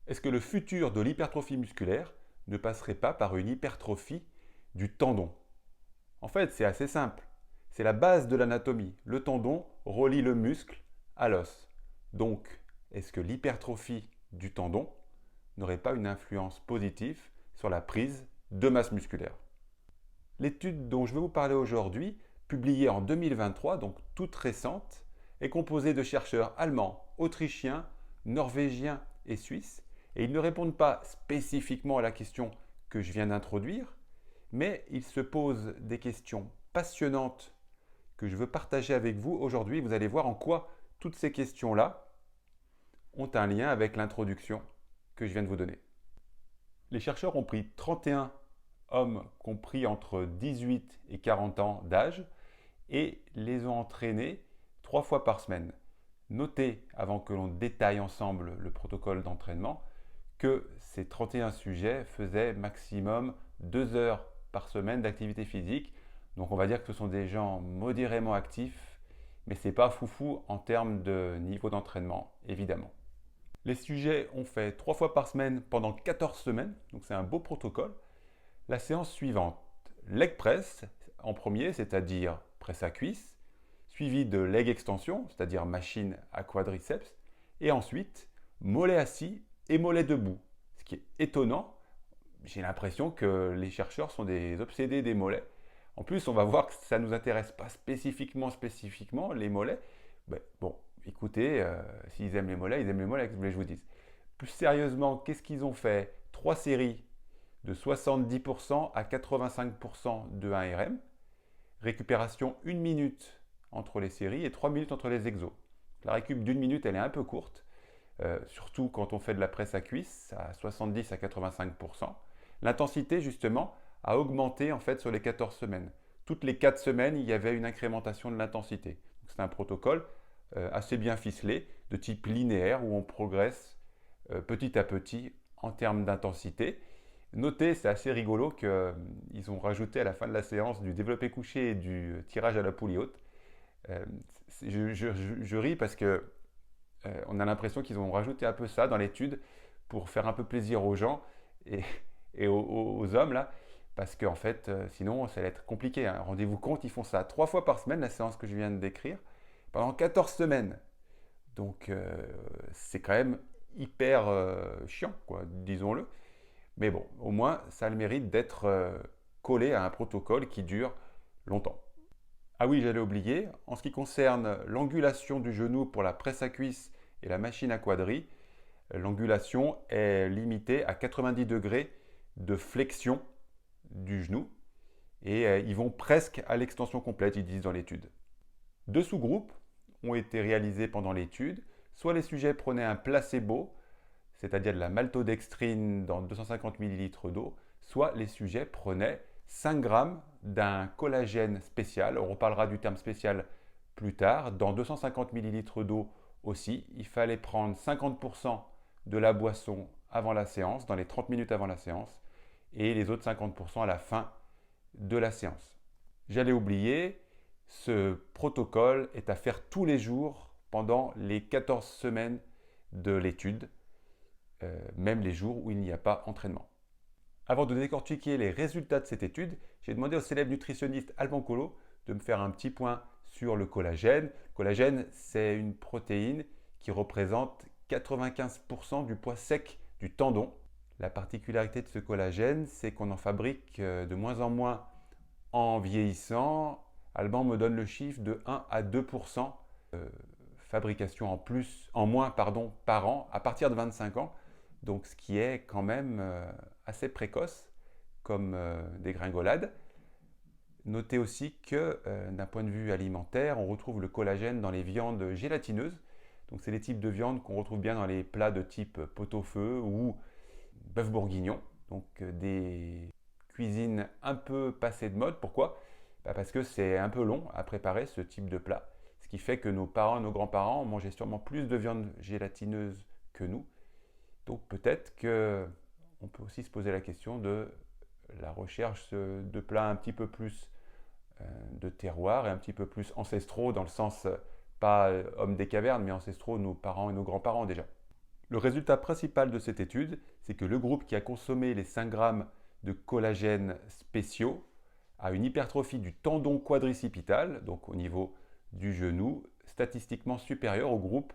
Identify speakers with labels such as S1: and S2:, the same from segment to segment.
S1: Est-ce que le futur de l'hypertrophie musculaire ne passerait pas par une hypertrophie du tendon? En fait, c'est assez simple. C'est la base de l'anatomie. Le tendon relie le muscle à l'os. Donc, est-ce que l'hypertrophie du tendon n'aurait pas une influence positive sur la prise de masse musculaire? L'étude dont je vais vous parler aujourd'hui, publiée en 2023, donc toute récente, est composée de chercheurs allemands, autrichiens, norvégiens et suisses, et ils ne répondent pas spécifiquement à la question que je viens d'introduire, mais ils se posent des questions passionnantes que je veux partager avec vous aujourd'hui. Vous allez voir en quoi toutes ces questions-là ont un lien avec l'introduction que je viens de vous donner. Les chercheurs ont pris 31 hommes compris entre 18 et 40 ans d'âge et les ont entraînés 3 fois par semaine. Notez, avant que l'on détaille ensemble le protocole d'entraînement, que ces 31 sujets faisaient maximum 2 heures par semaine d'activité physique. Donc on va dire que ce sont des gens modérément actifs, mais ce n'est pas foufou en termes de niveau d'entraînement, évidemment. Les sujets ont fait 3 fois par semaine pendant 14 semaines, donc c'est un beau protocole. La séance suivante, leg press en premier, c'est-à-dire presse à cuisse, suivi de leg extension, c'est-à-dire machine à quadriceps, et ensuite mollet assis et mollet debout. Ce qui est étonnant, j'ai l'impression que les chercheurs sont des obsédés des mollets. En plus, on va voir que ça ne nous intéresse pas spécifiquement les mollets. Ben, bon, écoutez, s'ils aiment les mollets, ils aiment les mollets, que je vous dise. Plus sérieusement, qu'est-ce qu'ils ont fait? 3 séries de 70% à 85% de 1RM. Récupération 1 minute entre les séries et 3 minutes entre les exos. La récup d'1 minute, elle est un peu courte, surtout quand on fait de la presse à cuisse à 70 à 85%. L'intensité, justement, a augmenté en fait sur les 14 semaines. Toutes les 4 semaines, il y avait une incrémentation de l'intensité. C'est un protocole assez bien ficelé, de type linéaire, où on progresse petit à petit en termes d'intensité. Notez, c'est assez rigolo qu'ils ont rajouté à la fin de la séance du développé couché et du tirage à la poulie haute. Euh, je ris parce que on a l'impression qu'ils ont rajouté un peu ça dans l'étude pour faire un peu plaisir aux gens et, aux hommes là, parce qu'en fait, sinon, ça va être compliqué, hein. Rendez-vous compte, ils font ça 3 fois par semaine, la séance que je viens de décrire, pendant 14 semaines. Donc, c'est quand même hyper chiant, quoi, disons-le. Mais bon, au moins, ça a le mérite d'être collé à un protocole qui dure longtemps. Ah oui, j'allais oublier, en ce qui concerne l'angulation du genou pour la presse à cuisse et la machine à quadri, l'angulation est limitée à 90 degrés de flexion du genou et ils vont presque à l'extension complète, ils disent dans l'étude. 2 sous-groupes ont été réalisés pendant l'étude. Soit les sujets prenaient un placebo, c'est-à-dire de la maltodextrine dans 250 ml d'eau, soit les sujets prenaient 5 grammes d'un collagène spécial. On reparlera du terme spécial plus tard. Dans 250 ml d'eau aussi, il fallait prendre 50% de la boisson avant la séance, dans les 30 minutes avant la séance, et les autres 50% à la fin de la séance. J'allais oublier, ce protocole est à faire tous les jours pendant les 14 semaines de l'étude, même les jours où il n'y a pas entraînement. Avant de décortiquer les résultats de cette étude, j'ai demandé au célèbre nutritionniste Alban Colo de me faire un petit point sur le collagène. Le collagène, c'est une protéine qui représente 95% du poids sec du tendon. La particularité de ce collagène, c'est qu'on en fabrique de moins en moins en vieillissant. Alban me donne le chiffre de 1 à 2% fabrication en moins par an à partir de 25 ans. Donc ce qui est quand même assez précoce comme dégringolade. Notez aussi que d'un point de vue alimentaire, on retrouve le collagène dans les viandes gélatineuses. Donc c'est les types de viandes qu'on retrouve bien dans les plats de type pot-au-feu ou bœuf bourguignon. Donc des cuisines un peu passées de mode. Pourquoi? Parce que c'est un peu long à préparer ce type de plat. Ce qui fait que nos parents, nos grands-parents mangeaient sûrement plus de viande gélatineuse que nous. Donc peut-être qu'on peut aussi se poser la question de la recherche de plats un petit peu plus de terroir et un petit peu plus ancestraux dans le sens pas hommes des cavernes mais ancestraux, nos parents et nos grands-parents déjà. Le résultat principal de cette étude, c'est que le groupe qui a consommé les 5 grammes de collagène spéciaux a une hypertrophie du tendon quadricipital, donc au niveau du genou, statistiquement supérieure au groupe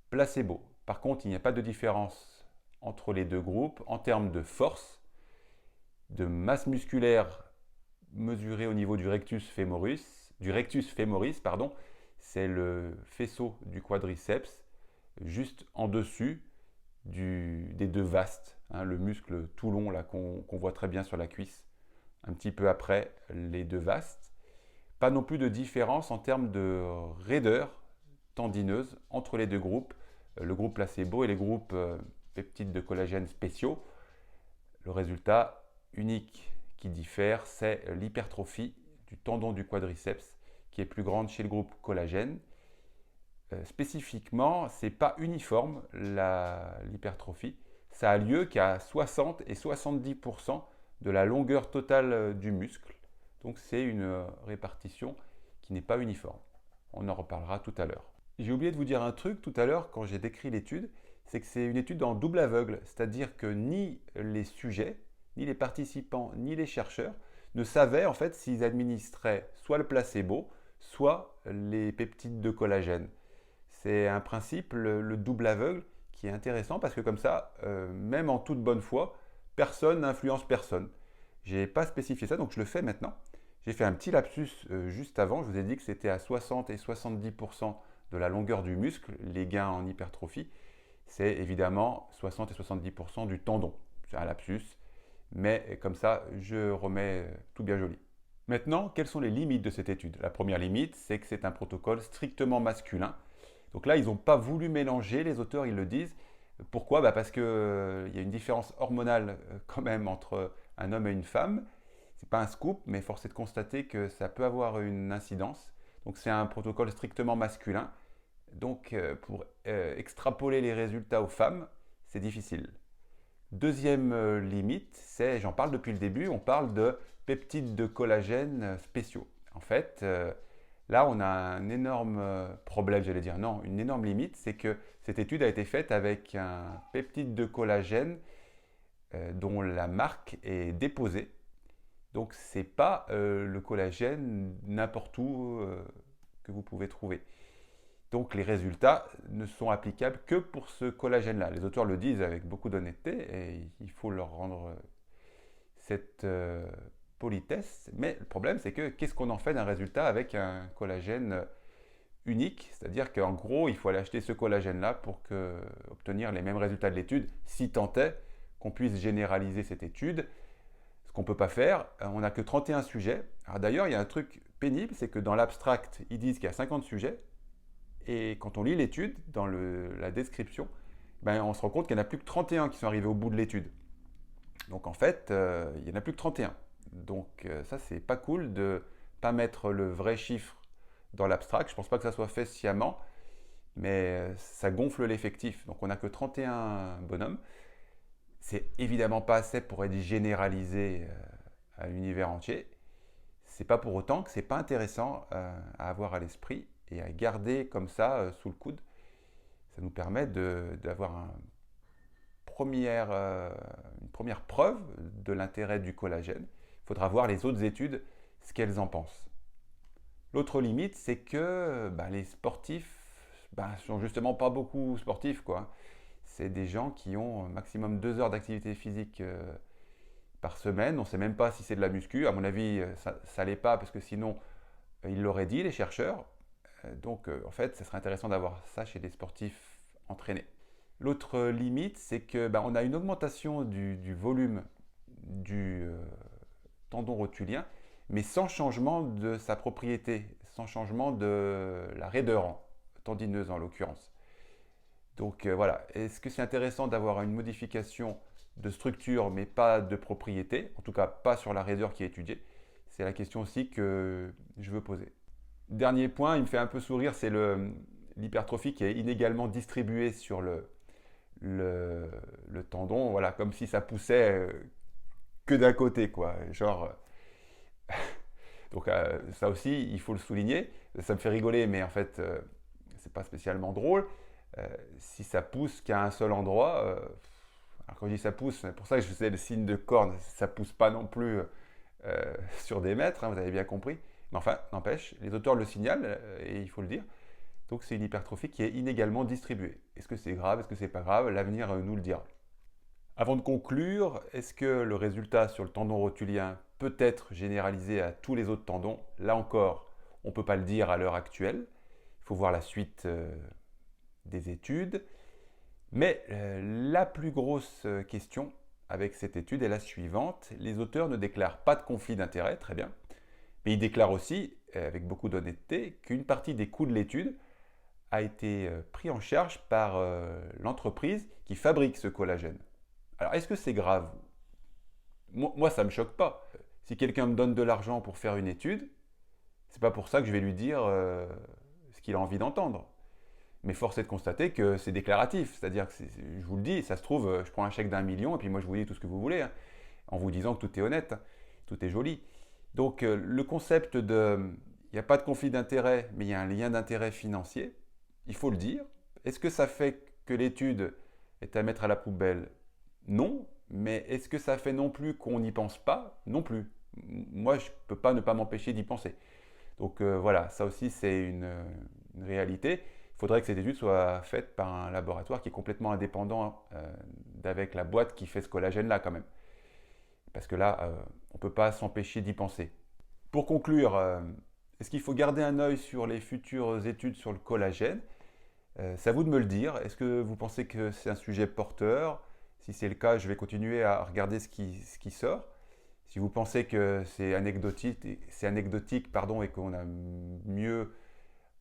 S1: placebo. Par contre, il n'y a pas de différence entre les deux groupes en termes de force, de masse musculaire mesurée au niveau du rectus femoris, pardon, c'est le faisceau du quadriceps, juste en dessus des deux vastes, hein, le muscle tout long là qu'on voit très bien sur la cuisse, un petit peu après les deux vastes. Pas non plus de différence en termes de raideur tendineuse entre les deux groupes, le groupe placebo et les groupes peptides de collagène spéciaux. Le résultat unique qui diffère, c'est l'hypertrophie du tendon du quadriceps qui est plus grande chez le groupe collagène. Spécifiquement, ce n'est pas uniforme l'hypertrophie. Ça a lieu qu'à 60 et 70% de la longueur totale du muscle. Donc c'est une répartition qui n'est pas uniforme. On en reparlera tout à l'heure. J'ai oublié de vous dire un truc tout à l'heure quand j'ai décrit l'étude, c'est que c'est une étude en double aveugle, c'est-à-dire que ni les sujets, ni les participants, ni les chercheurs ne savaient en fait s'ils administraient soit le placebo, soit les peptides de collagène. C'est un principe, le double aveugle, qui est intéressant parce que comme ça, même en toute bonne foi, personne n'influence personne. Je n'ai pas spécifié ça, donc je le fais maintenant. J'ai fait un petit lapsus juste avant, je vous ai dit que c'était à 60 et 70% de la longueur du muscle, les gains en hypertrophie. C'est évidemment 60 et 70% du tendon. C'est un lapsus, mais comme ça, je remets tout bien joli. Maintenant, quelles sont les limites de cette étude? La première limite, c'est que c'est un protocole strictement masculin. Donc là, ils n'ont pas voulu mélanger, les auteurs, ils le disent. Pourquoi? Parce qu'il y a une différence hormonale quand même entre un homme et une femme. Ce n'est pas un scoop, mais force est de constater que ça peut avoir une incidence. Donc c'est un protocole strictement masculin. Donc pour extrapoler les résultats aux femmes, c'est difficile. Deuxième limite, c'est, j'en parle depuis le début, on parle de peptides de collagène spéciaux. En fait, là, on a un énorme problème, j'allais dire. Non, une énorme limite, c'est que cette étude a été faite avec un peptide de collagène dont la marque est déposée. Donc, ce n'est pas le collagène n'importe où que vous pouvez trouver. Donc, les résultats ne sont applicables que pour ce collagène-là. Les auteurs le disent avec beaucoup d'honnêteté et il faut leur rendre cette politesse. Mais le problème, c'est que qu'est-ce qu'on en fait d'un résultat avec un collagène unique? C'est-à-dire qu'en gros, il faut aller acheter ce collagène-là pour obtenir les mêmes résultats de l'étude, si tant est qu'on puisse généraliser cette étude. Ce qu'on ne peut pas faire, on n'a que 31 sujets. Alors d'ailleurs, il y a un truc pénible, c'est que dans l'abstract, ils disent qu'il y a 50 sujets. Et quand on lit l'étude, dans la description, on se rend compte qu'il n'y en a plus que 31 qui sont arrivés au bout de l'étude. Donc en fait, il n'y en a plus que 31. Donc ça, c'est pas cool de ne pas mettre le vrai chiffre dans l'abstract. Je ne pense pas que ça soit fait sciemment, mais ça gonfle l'effectif. Donc on n'a que 31 bonhommes. C'est évidemment pas assez pour être généralisé à l'univers entier. C'est pas pour autant que c'est pas intéressant à avoir à l'esprit et à garder comme ça sous le coude. Ça nous permet d'avoir une première preuve de l'intérêt du collagène. Il faudra voir les autres études, ce qu'elles en pensent. L'autre limite, c'est que les sportifs sont justement pas beaucoup sportifs, quoi. C'est des gens qui ont maximum 2 heures d'activité physique par semaine. On ne sait même pas si c'est de la muscu. À mon avis, ça l'est pas parce que sinon, ils l'auraient dit, les chercheurs. Donc, en fait, ce serait intéressant d'avoir ça chez des sportifs entraînés. L'autre limite, c'est que on a une augmentation du volume du tendon rotulien, mais sans changement de sa propriété, sans changement de la raideur tendineuse en l'occurrence. Donc voilà, est-ce que c'est intéressant d'avoir une modification de structure mais pas de propriété, en tout cas pas sur la raideur qui est étudiée? C'est la question aussi que je veux poser. Dernier point, il me fait un peu sourire, c'est l'hypertrophie qui est inégalement distribuée sur le tendon, voilà, comme si ça poussait que d'un côté, quoi. Genre, donc ça aussi, il faut le souligner. Ça me fait rigoler, mais en fait, c'est pas spécialement drôle. Si ça pousse qu'à un seul endroit, alors quand je dis ça pousse, c'est pour ça que je faisais le signe de corne, ça pousse pas non plus sur des mètres, hein, vous avez bien compris. Mais enfin, n'empêche, les auteurs le signalent, et il faut le dire. Donc c'est une hypertrophie qui est inégalement distribuée. Est-ce que c'est grave? Est-ce que c'est pas grave? L'avenir nous le dira. Avant de conclure, est-ce que le résultat sur le tendon rotulien peut être généralisé à tous les autres tendons? Là encore, on ne peut pas le dire à l'heure actuelle. Il faut voir la suite des études. Mais la plus grosse question avec cette étude est la suivante. Les auteurs ne déclarent pas de conflit d'intérêt, très bien. Mais ils déclarent aussi, avec beaucoup d'honnêteté, qu'une partie des coûts de l'étude a été pris en charge par l'entreprise qui fabrique ce collagène. Alors, est-ce que c'est grave? Moi, ça ne me choque pas. Si quelqu'un me donne de l'argent pour faire une étude, c'est pas pour ça que je vais lui dire ce qu'il a envie d'entendre. Mais force est de constater que c'est déclaratif. C'est-à-dire que, je vous le dis, ça se trouve, je prends un chèque d'1 million et puis moi je vous dis tout ce que vous voulez, hein, en vous disant que tout est honnête, hein, tout est joli. Donc le concept de il n'y a pas de conflit d'intérêt, mais il y a un lien d'intérêt financier, il faut le dire. Est-ce que ça fait que l'étude est à mettre à la poubelle? Non. Mais est-ce que ça fait non plus qu'on n'y pense pas? Non plus. Moi, je ne peux pas ne pas m'empêcher d'y penser. Donc voilà, ça aussi c'est une réalité. Il faudrait que cette étude soit faite par un laboratoire qui est complètement indépendant d'avec la boîte qui fait ce collagène-là quand même. Parce que là, on ne peut pas s'empêcher d'y penser. Pour conclure, est-ce qu'il faut garder un œil sur les futures études sur le collagène? C'est à vous de me le dire. Est-ce que vous pensez que c'est un sujet porteur? Si c'est le cas, je vais continuer à regarder ce qui sort. Si vous pensez que c'est anecdotique pardon, et qu'on a mieux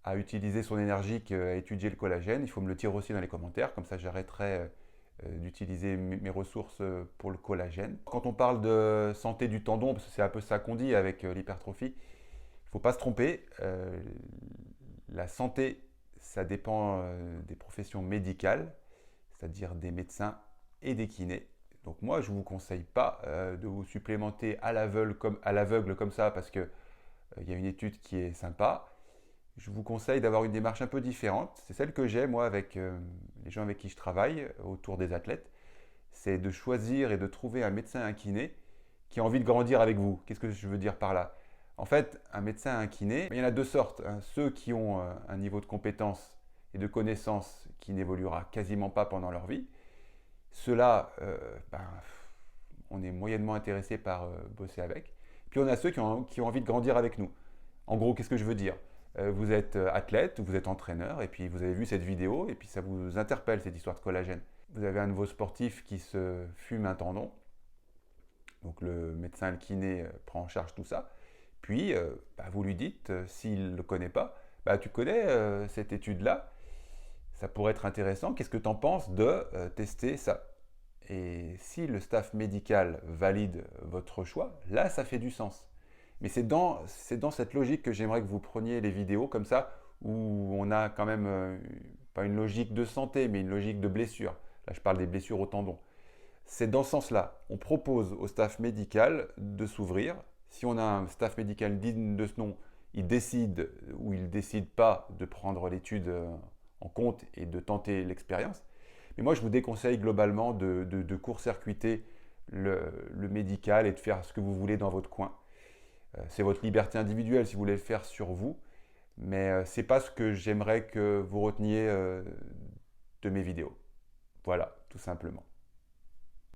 S1: à utiliser son énergie qu'à étudier le collagène, il faut me le dire aussi dans les commentaires, comme ça j'arrêterai d'utiliser mes ressources pour le collagène. Quand on parle de santé du tendon, parce que c'est un peu ça qu'on dit avec l'hypertrophie, il ne faut pas se tromper. La santé, ça dépend des professions médicales, c'est-à-dire des médecins et des kinés. Donc moi, je ne vous conseille pas de vous supplémenter à l'aveugle comme ça parce qu'il y a une étude qui est sympa. Je vous conseille d'avoir une démarche un peu différente. C'est celle que j'ai moi avec les gens avec qui je travaille autour des athlètes. C'est de choisir et de trouver un médecin, un kiné qui a envie de grandir avec vous. Qu'est-ce que je veux dire par là? En fait, un médecin, un kiné, il y en a deux sortes, hein. Ceux qui ont un niveau de compétence et de connaissance qui n'évoluera quasiment pas pendant leur vie. Ceux-là, on est moyennement intéressé par bosser avec. Puis on a ceux qui ont envie de grandir avec nous. En gros, qu'est-ce que je veux dire? Vous êtes athlète, vous êtes entraîneur, et puis vous avez vu cette vidéo, et puis ça vous interpelle cette histoire de collagène. Vous avez un de vos sportifs qui se fume un tendon, donc le médecin, le kiné prend en charge tout ça. Puis vous lui dites, s'il ne le connaît pas, tu connais cette étude-là, ça pourrait être intéressant, qu'est-ce que tu en penses de tester ça? Et si le staff médical valide votre choix, là ça fait du sens. Mais c'est dans cette logique que j'aimerais que vous preniez les vidéos comme ça, où on a quand même, pas une logique de santé, mais une logique de blessure. Là, je parle des blessures au tendon. C'est dans ce sens-là. On propose au staff médical de s'ouvrir. Si on a un staff médical digne de ce nom, il décide ou il ne décide pas de prendre l'étude en compte et de tenter l'expérience. Mais moi, je vous déconseille globalement de court-circuiter le médical et de faire ce que vous voulez dans votre coin. C'est votre liberté individuelle si vous voulez le faire sur vous, mais ce n'est pas ce que j'aimerais que vous reteniez de mes vidéos. Voilà, tout simplement.